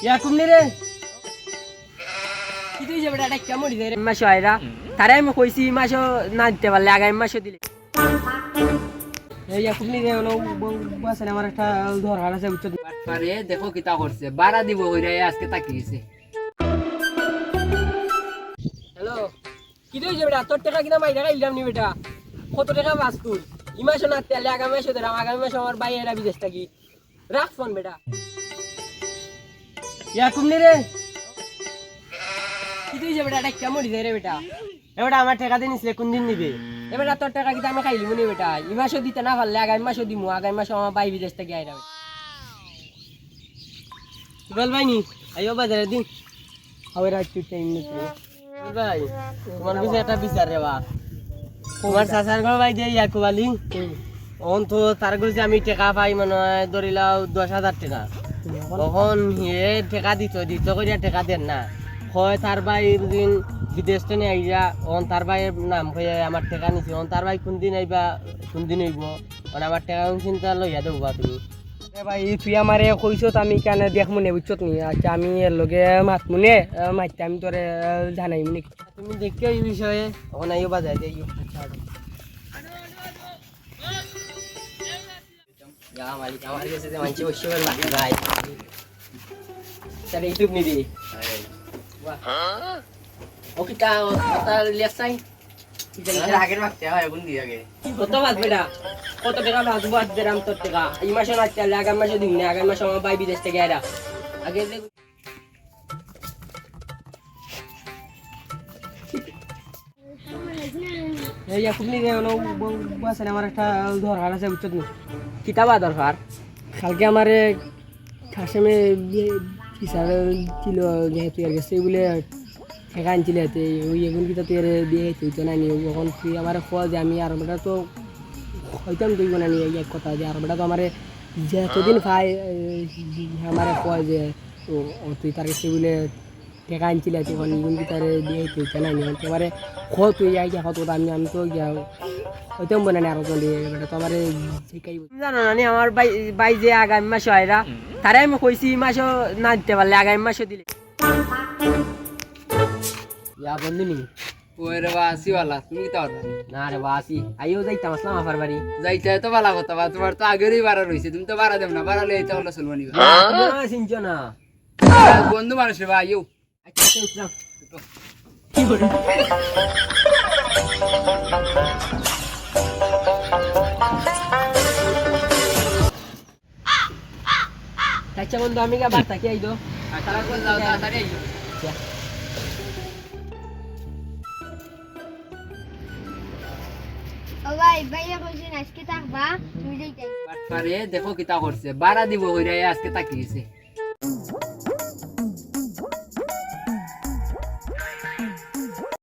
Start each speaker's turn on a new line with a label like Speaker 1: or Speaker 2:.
Speaker 1: ইয়া কুমনি রে কি তুই যাবে এটা কেমন দিছে রে মাসো আইরা তারে আমি কইছি মাসো না দিতে পারলে আগামী মাসে দিলে ইয়া কুমনি রে হলো বাসে আমার একটা ধর আছে উচ্চ
Speaker 2: আরে দেখো কিতা করছে বাড়া দিব হইরা আজকে তাকিয়েছে।
Speaker 1: হ্যালো কি তুই যাবে তোর টাকা কিনা মাইরা ইলাম নি বেটা কত টাকা বাস তুই ইমাসো না তেলে আগামী মাসে ধর আগামী মাসে আমার ভাই এরা বিদেশ থাকি রাখ ফোন বেটা ইয়া কুমনি রে কি তুই যাবে এটা কেমন দিছে রে বেটা এবারে আমার টাকা দিয়ে নিছিলে কোন দিন নিবে এবারে তোর টাকা কিন্তু আমি খাইলিব নি বেটা এই মাসও দিতে না পারলে আগামী মাসও দিমু আগামী মাসে আমার ভাই বিদেশ থেকে আইরা বল ভাই নি আইও বাজারে দিন আবার আজ তুই টাইম নিতে ভাই তোমার কাছে একটা বিচার রে বা তোমার চাচার ঘর ভাই দিয়ে ইয়াকুব আলী অন তো তার কাছে আমি টাকা পাই মানে ধরিলাও 10,000 টাকা তখন হে টাকা দিত করিয়া টাকা দেন না হয় তার ভাই দিন বিদেশ টেনে আইয়া অন তার ভাইয়ের নাম হয়ে আমার টাকা নিছে অন তার ভাই কোনদিন আইবা কোনদিন হইব মানে আমার টাকা চিন্তা লইয়া দেবো তুমি ভাই তুই আমারে কইছত আমি কেন দেখমু নে বুঝছত নি আচ্ছা আমি এর লগে মাতমু নে মাইতে আমি তোরে জানাইম নি তুমি দেখে এই বিষয়ে অনাইও বাজাই দেইও যা মালিক আমার কাছে যে মানছি বসে লাগে ভাই তারে ইউটিউব নি দি ওকে তা তা লেসাই
Speaker 2: আগের মাগতে হয় কোন দিয়ে আগে
Speaker 1: কত বাদ বেটা কত টাকা বাঁচবো আজ দেরাম তোর টাকা এই মাসে না চাইলে আগামী মাসে দিন না আগামী মাসে আমার ভাই বিদেশ থেকে আইরা আগে এই আপনি রে হলো বাসে আমার একটা দরকার আছে বুঝছত নি কিতাবা দরকার কালকে আমারে খাসেমে ফিসার কিলো যেহেতু আর গেছে বলে টাকা আনছিল হাতে ওই এখন কিতা তুই দিয়ে তুই না নিয়ে এখন তুই আমার খোয়া যে আমি আর বেটা তো হয়তো আমি তুই না নিয়ে এক কথা যে আর বেটা তো আমার যতদিন খাই আমার খোয়া যে তুই তার কাছে বলে টাকা আনছিল হাতে এখন এখন কি তার দিয়ে তুই না নিয়ে এবারে খো তুই যাই কত আমি তো হয়তো মনে নেই আরো চলে বেটা তো আমার শিখাই জানো না আমার ভাই যে আগামী মাসে আয়রা তারে আমি কইছি মাসও না দিতে পারলে আগামী মাসে দিলে ইয়া বন্ধু নি
Speaker 2: ওই রে বাসি वाला তুমি কিতা করবা
Speaker 1: না রে বাসি আইও যাইতাম আসলাম আফার বাড়ি
Speaker 2: যাইতে তো ভালো কথা বা তোমার তো আগেরই বাড়া রইছে তুমি তো বাড়া দেব না বাড়া লইতে হলো চলবা নিবা
Speaker 1: না চিনছো না
Speaker 2: বন্ধু মানুষ রে ভাই ইউ
Speaker 1: আচ্ছা উঠলাম কি করে আচ্ছা বন্ধু আমি কা বার্তা কি আইদো
Speaker 2: আর তারা কোন যাও তাড়াতাড়ি আইও
Speaker 3: ও ভাই ভাইয়া কইছেন আজকে থাকবা তুমি যাইতে
Speaker 2: আরে দেখো কিতা করছে বাড়া দিব হইরা আজকে তাকিয়েছে